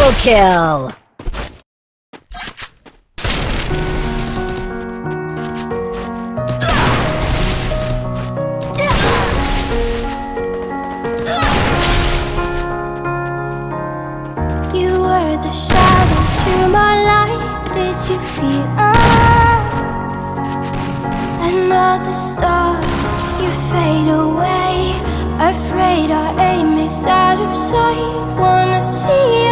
Triple kill! You were the shadow to my light. Did you feel us? Another star, you fade away. Afraid our aim is out of sight. Wanna see